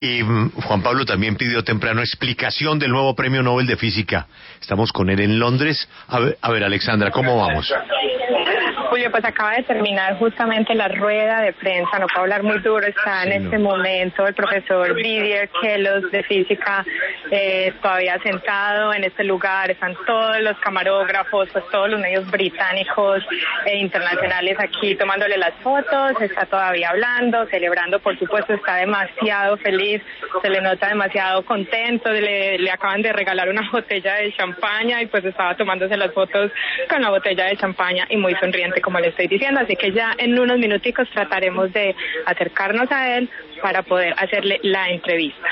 Y Juan Pablo también pidió temprano explicación del nuevo premio Nobel de Física. Estamos con él en Londres. A ver, Alexandra, ¿cómo vamos? Julio, pues acaba de terminar justamente la rueda de prensa, no puedo hablar muy duro, está en este momento el profesor Didier Queloz de Física todavía sentado en este lugar, están todos los camarógrafos, pues todos los medios británicos e internacionales aquí tomándole las fotos, está todavía hablando, celebrando, por supuesto, está demasiado feliz, se le nota demasiado contento, le acaban de regalar una botella de champaña y pues estaba tomándose las fotos con la botella de champaña y muy sonriente, como le estoy diciendo, así que ya en unos minuticos trataremos de acercarnos a él para poder hacerle la entrevista.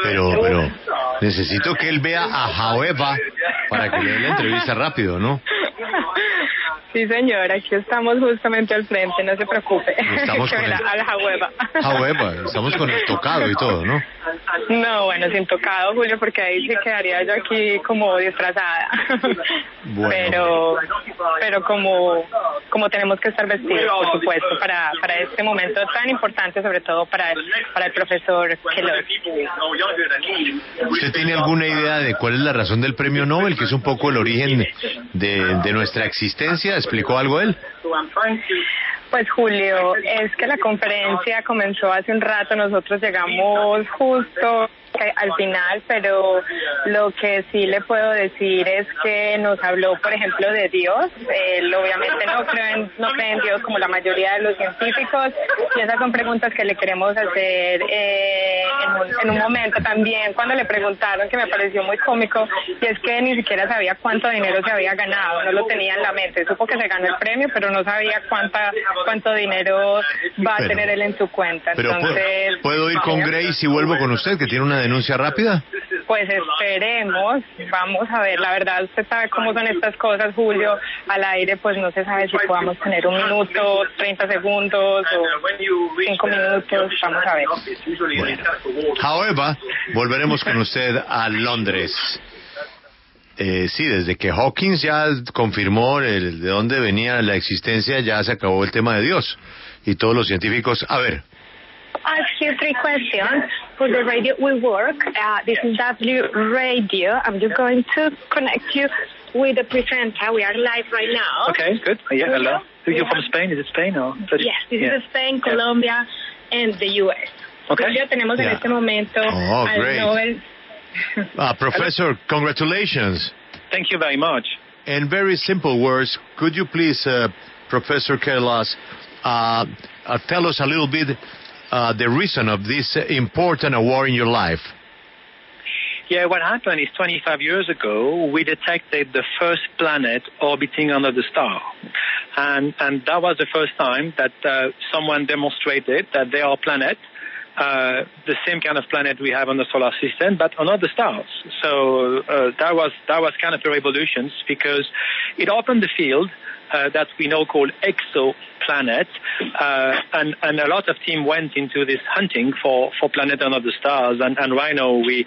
Pero necesito que él vea a However para que le dé la entrevista rápido, ¿no? Sí, señora, aquí estamos justamente al frente, no se preocupe. Estamos con el estamos con el tocado y todo, ¿no? No, bueno, sin tocado, Julio, porque ahí sí quedaría yo aquí como disfrazada. Bueno. Pero como tenemos que estar vestidos, por supuesto, para este momento tan importante, sobre todo para el profesor Queloz. ¿Usted tiene alguna idea de cuál es la razón del premio Nobel, que es un poco el origen de nuestra existencia? ¿Explicó algo él? Pues Julio, es que la conferencia comenzó hace un rato, nosotros llegamos justo al final, pero lo que sí le puedo decir es que nos habló, por ejemplo, de Dios. Él obviamente no cree en Dios como la mayoría de los científicos, y esas son preguntas que le queremos hacer en un momento también, cuando le preguntaron, que me pareció muy cómico, y es que ni siquiera sabía cuánto dinero se había ganado, no lo tenía en la mente, supo que se ganó el premio, pero no sabía cuánto dinero va a tener él en su cuenta. Entonces, ¿puedo ir con Grace y vuelvo con usted, que tiene una denuncia rápida? Pues esperemos, vamos a ver, la verdad usted sabe cómo son estas cosas, Julio, al aire pues no se sabe si podamos tener 1 minuto, 30 segundos o 5 minutos, vamos a ver. Bueno. However, volveremos con usted a Londres. Sí, desde que Hawkins ya confirmó de dónde venía la existencia, ya se acabó el tema de Dios, y todos los científicos, a ver. Ask you 3 questions for the radio we work. This is W Radio. I'm just going to connect you with the presenter. We are live right now. Okay, good. Yeah, hello. You're from Spain? Is it Spain or? Yes, this is Spain, Colombia, and the U.S. Okay. Ya tenemos en este momento al great. Nobel. Professor, congratulations. Thank you very much. In very simple words, could you please, Professor Queloz, tell us a little bit the reason of this important award in your life? Yeah, what happened is 25 years ago, we detected the first planet orbiting another star. And that was the first time that someone demonstrated that there are planets, the same kind of planet we have on the solar system, but on other stars. So that was kind of a revolution, because it opened the field that we now call exoplanet, and a lot of team went into this hunting for planet on other stars, and right now we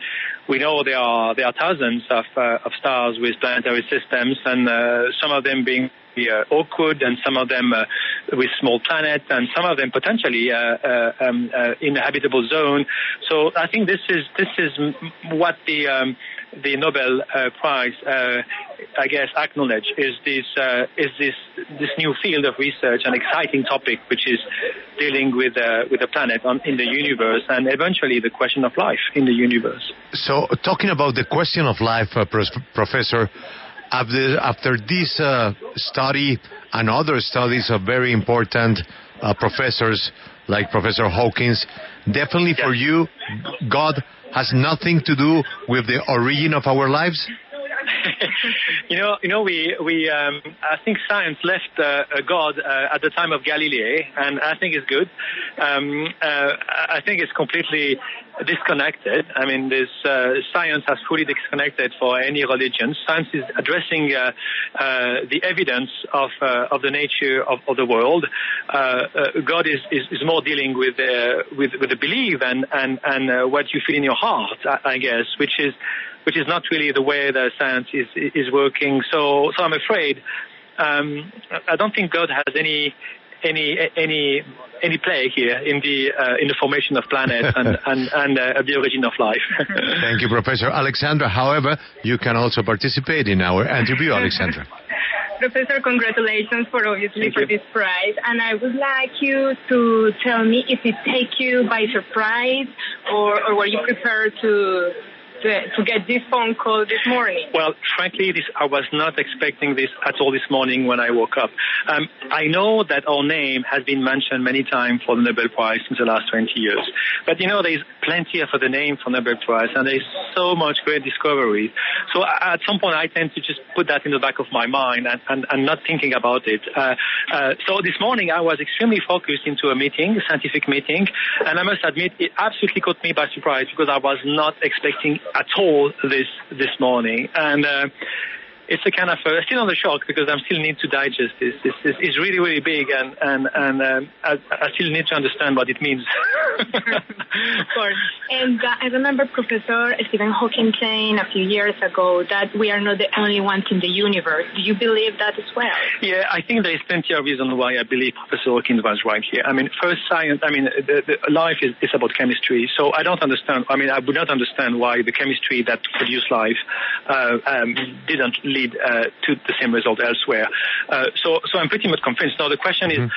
know there are thousands of stars with planetary systems, and some of them being awkward, and some of them with small planets, and some of them potentially in a habitable zone. So I think this is what the Nobel Prize, I guess, acknowledge is this new field of research, an exciting topic, which is dealing with the planet in the universe, and eventually the question of life in the universe. So, talking about the question of life, Professor, after this study and other studies of very important professors like Professor Hawkings, definitely for you, God has nothing to do with the origin of our lives? We I think science left God at the time of Galilei, and I think it's good. I think it's completely disconnected. I mean, this science has fully disconnected for any religion. Science is addressing the evidence of the nature of the world. God is more dealing with the belief and what you feel in your heart, I guess, which is not really the way the science is working. So I'm afraid I don't think God has any any play here in the formation of planets and the origin of life. Thank you, Professor. Alexandra, however, you can also participate in our interview, Alexandra. Professor, congratulations for this prize. And I would like you to tell me if it take you by surprise or were you prepared to get this phone call this morning? Well, frankly, I was not expecting this at all this morning when I woke up. I know that our name has been mentioned many times for the Nobel Prize in the last 20 years. But, there's plenty of other names for Nobel Prize, and there's so much great discovery. So at some point, I tend to just put that in the back of my mind and not thinking about it. So this morning, I was extremely focused into a scientific meeting, and I must admit, it absolutely caught me by surprise because I was not expecting at all this morning, and it's a kind of still on the shock because I still need to digest this. It's really, really big, and I still need to understand what it means. Of course. And I remember Professor Stephen Hawking saying a few years ago that we are not the only ones in the universe. Do you believe that as well? Yeah, I think there is plenty of reason why I believe Professor Hawking was right here. First, science. The life is about chemistry, so I don't understand. I would not understand why the chemistry that produced life didn't lead to the same result elsewhere. So I'm pretty much convinced. Now the question is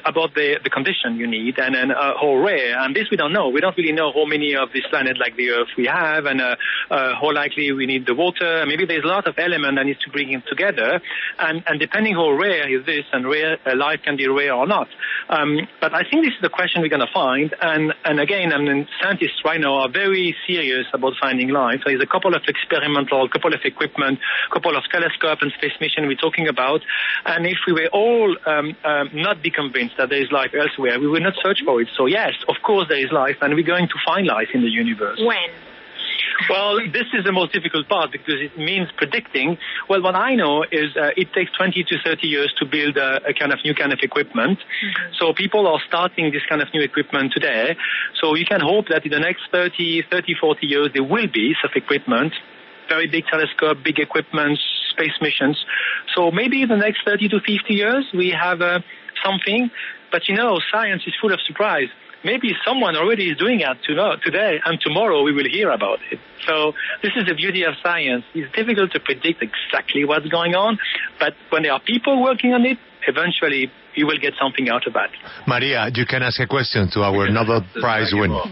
about the condition you need and then how rare. And this we don't know. We don't really know how many of these planets like the Earth we have and how likely we need the water. Maybe there's a lot of elements that needs to bring it together. And depending how rare is this and rare life can be rare or not. But I think this is the question we're going to find. And again, scientists right now are very serious about finding life. There's a couple of experimental, couple of equipment, couple of telescope and space mission we're talking about. And if we were all not be convinced that there is life elsewhere, we will not search for it. So yes, of course there is life, and we're going to find life in the universe. When? Well, this is the most difficult part because it means predicting. Well, what I know is it takes 20 to 30 years to build a new kind of equipment. Mm-hmm. So people are starting this kind of new equipment today. So you can hope that in the next 30, 40 years there will be such equipment, very big telescope, big equipment, space missions. So maybe in the next 30 to 50 years we have something. But science is full of surprise. Maybe someone already is doing it today, and tomorrow we will hear about it. So this is the beauty of science. It's difficult to predict exactly what's going on, but when there are people working on it, eventually you will get something out of that. Maria, you can ask a question to our Nobel Prize winner.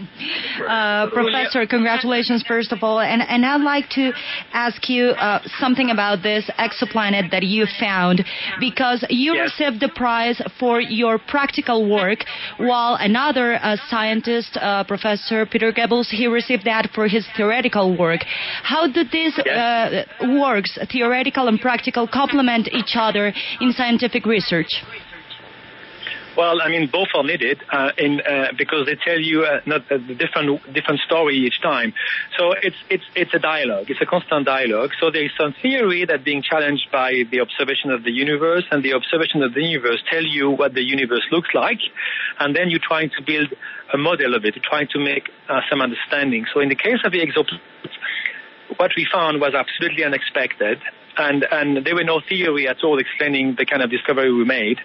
Professor, congratulations first of all. And I'd like to ask you something about this exoplanet that you found, because you received the prize for your practical work, while another scientist, Professor Peter Goebbels, he received that for his theoretical work. How do these works, theoretical and practical, complement each other in scientific research? Well, both are needed because they tell you a different story each time. So it's a dialogue. It's a constant dialogue. So there is some theory that's being challenged by the observation of the universe, and the observation of the universe tell you what the universe looks like, and then you're trying to build a model of it, you're trying to make some understanding. So in the case of the exoplanets, what we found was absolutely unexpected. And there were no theory at all explaining the kind of discovery we made.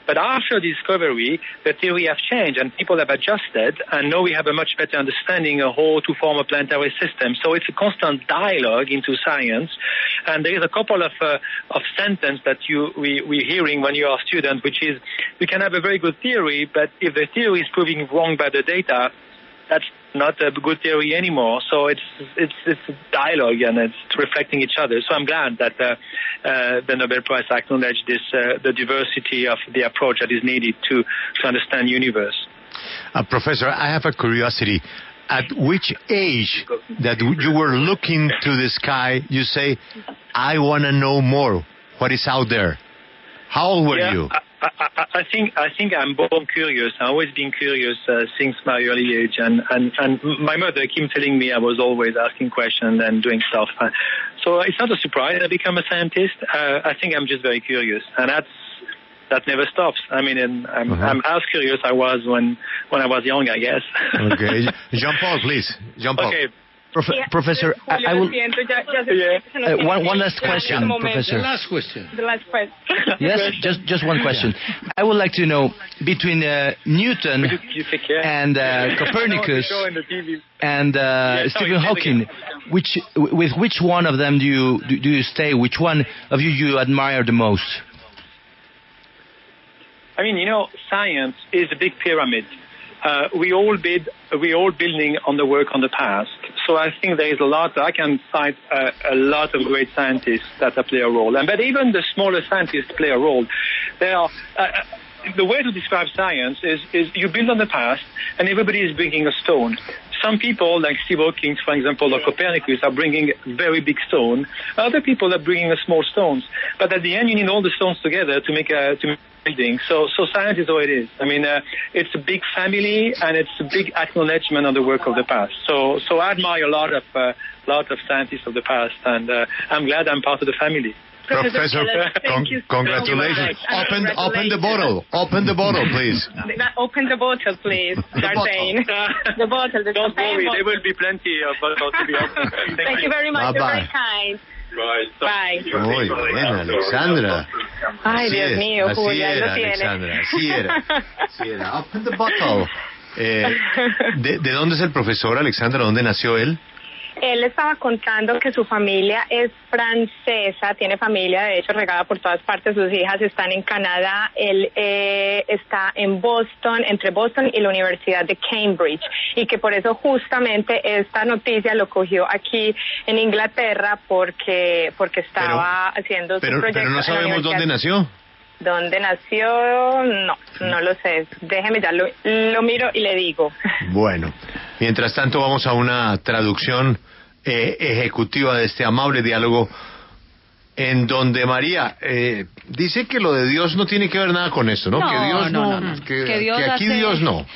But after the discovery, the theory have changed and people have adjusted, and now we have a much better understanding of how to form a planetary system. So it's a constant dialogue into science. And there is a couple of sentences that we're hearing when you are a student, which is, we can have a very good theory, but if the theory is proving wrong by the data, that's not a good theory anymore. So it's a dialogue and it's reflecting each other. So I'm glad that the Nobel Prize acknowledged this, the diversity of the approach that is needed to understand the universe. Professor, I have a curiosity. At which age that you were looking to the sky, you say, I want to know more. What is out there? How old were you? I think I'm born curious. I've always been curious since my early age, and my mother kept telling me I was always asking questions and doing stuff. So it's not a surprise I become a scientist. I think I'm just very curious, and that never stops. I'm as curious I was when I was young, I guess. Okay, Jean-Paul, please. Jean-Paul. Okay. Professor, I will... one last question, Professor. The last question. The last question. Yes, just one question. I would like to know, between Newton and Copernicus and Stephen Hawking, with which one of them do you stay? Which one of you admire the most? I mean, science is a big pyramid. We all building on the work on the past. So I think there is a lot. I can cite a lot of great scientists that play a role, but even the smaller scientists play a role. There are. The way to describe science is you build on the past, and everybody is bringing a stone. Some people, like Steve Hawking, for example, or Copernicus, are bringing very big stone. Other people are bringing small stones. But at the end, you need all the stones together to make a building. So science is how it is. I mean, it's a big family, and it's a big acknowledgement of the work of the past. So I admire a lot of scientists of the past, and I'm glad I'm part of the family. Professor, congratulations. Open the bottle. Open the bottle, please. Open the bottle, please. Darlene. The bottle. Don't worry, there will be plenty of bottles to be opened. Thank you very much. You're very kind. Bye. Muy bien, Alexandra. Ay, Dios mío, Julia, lo tiene. Alexandra, así era. Open the bottle. ¿De dónde es el profesor, Alexandra? ¿Dónde nació él? Él estaba contando que su familia es francesa, tiene familia de hecho regada por todas partes, sus hijas están en Canadá, él está en Boston, entre Boston y la Universidad de Cambridge, y que por eso justamente esta noticia lo cogió aquí en Inglaterra porque estaba haciendo su proyecto. Pero no sabemos dónde nació. ¿Dónde nació? No lo sé. Déjeme ya, lo miro y le digo. Bueno, mientras tanto vamos a una traducción ejecutiva de este amable diálogo en donde María dice que lo de Dios no tiene que ver nada con esto, ¿no? Que Dios que aquí Dios no.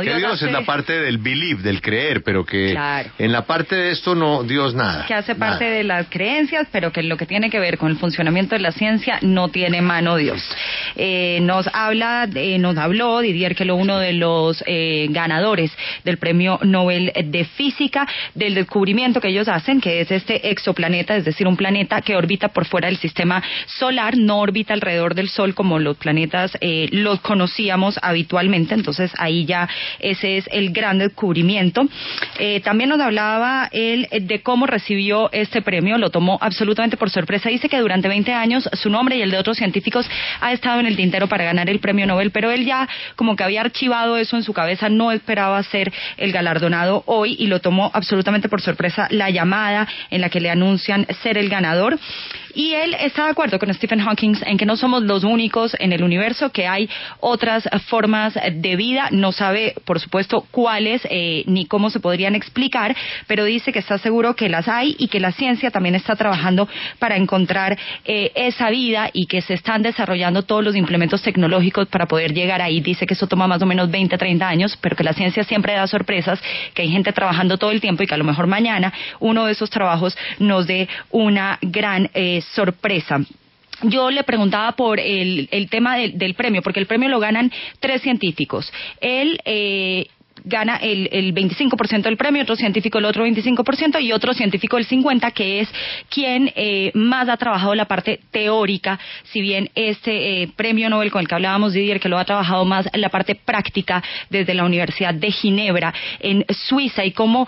Que Dios es la parte del believe, del creer, pero que en la parte de esto no, Dios nada. Que hace parte de las creencias, pero que lo que tiene que ver con el funcionamiento de la ciencia no tiene mano Dios. Nos habló Didier Queloz, uno de los ganadores del premio Nobel de Física, del descubrimiento que ellos hacen, que es este exoplaneta, es decir, un planeta que orbita por fuera del sistema solar, no orbita alrededor del Sol como los planetas los conocíamos habitualmente. Entonces ahí ya ese es el gran descubrimiento. También nos hablaba él de cómo recibió este premio, lo tomó absolutamente por sorpresa. Dice que durante 20 años su nombre y el de otros científicos ha estado en el tintero para ganar el premio Nobel, pero él ya como que había archivado eso en su cabeza, no esperaba ser el galardonado hoy y lo tomó absolutamente por sorpresa la llamada en la que le anuncian ser el ganador. Y él está de acuerdo con Stephen Hawking en que no somos los únicos en el universo, que hay otras formas de vida. No sabe, por supuesto, cuáles ni cómo se podrían explicar, pero dice que está seguro que las hay y que la ciencia también está trabajando para encontrar esa vida y que se están desarrollando todos los implementos tecnológicos para poder llegar ahí. Dice que eso toma más o menos 20, 30 años, pero que la ciencia siempre da sorpresas, que hay gente trabajando todo el tiempo y que a lo mejor mañana uno de esos trabajos nos dé una gran sorpresa. Yo le preguntaba por el tema del premio, porque el premio lo ganan 3 científicos. Él gana el 25% del premio, otro científico el otro 25% y otro científico el 50%, que es quien más ha trabajado la parte teórica, si bien este premio Nobel con el que hablábamos, Didier, que lo ha trabajado más la parte práctica desde la Universidad de Ginebra en Suiza, y cómo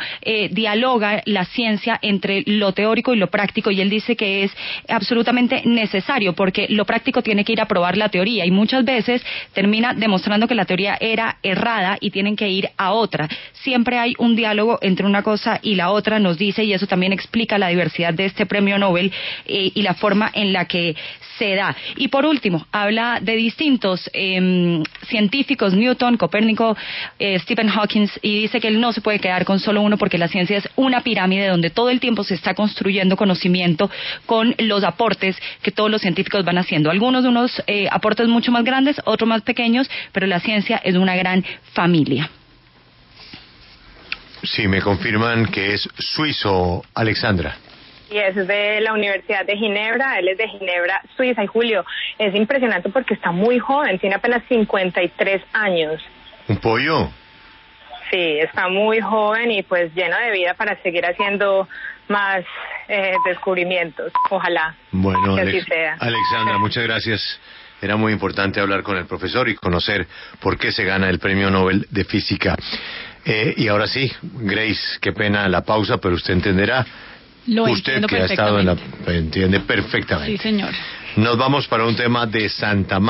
dialoga la ciencia entre lo teórico y lo práctico, y él dice que es absolutamente necesario porque lo práctico tiene que ir a probar la teoría y muchas veces termina demostrando que la teoría era errada y tienen que ir a otra. Siempre hay un diálogo entre una cosa y la otra, nos dice, y eso también explica la diversidad de este premio Nobel y la forma en la que se da. Y por último, habla de distintos científicos, Newton, Copérnico, Stephen Hawking, y dice que él no se puede quedar con solo uno porque la ciencia es una pirámide donde todo el tiempo se está construyendo conocimiento con los aportes que todos los científicos van haciendo. Algunos de unos aportes mucho más grandes, otros más pequeños, pero la ciencia es una gran familia. Sí, me confirman que es suizo, Alexandra. Y es de la Universidad de Ginebra, él es de Ginebra, Suiza. Y Julio, es impresionante porque está muy joven, tiene apenas 53 años. ¿Un pollo? Sí, está muy joven y pues lleno de vida para seguir haciendo más descubrimientos. Ojalá. Bueno, que así sea. Alexandra, muchas gracias. Era muy importante hablar con el profesor y conocer por qué se gana el premio Nobel de Física. Y ahora sí, Grace, qué pena la pausa, pero usted entenderá. Usted que ha estado entiende perfectamente. Sí, señor. Nos vamos para un tema de Santa Marta.